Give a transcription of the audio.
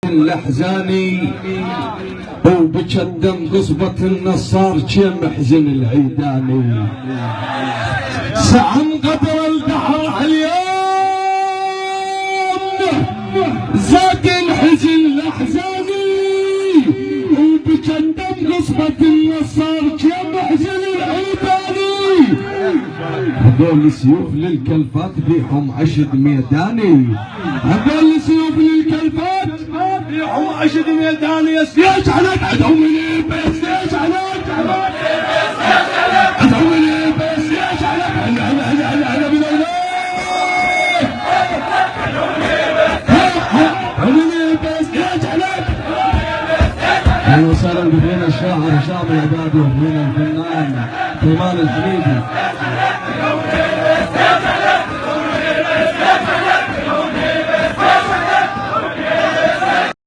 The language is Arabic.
الأحزاني وبجدم قصبة النصار كم محزن العيداني سعن قدر البحر اليوم زاد الحزن الأحزاني وبجدم قصبة النصار كم محزن العيداني هذول سيوف للكلفات بيحهم عشد ميداني هذول سيوف للكلفات بيحهم عشد ميداني يسيج عليك عدو من البيت يسيج عليك عدو من البيت يسيج عليك على من عدو من البيت يسيج عليك اهلا وسهلا بفينا الشاعر هشام العبادي وفينا الفنان سليمان الحميدي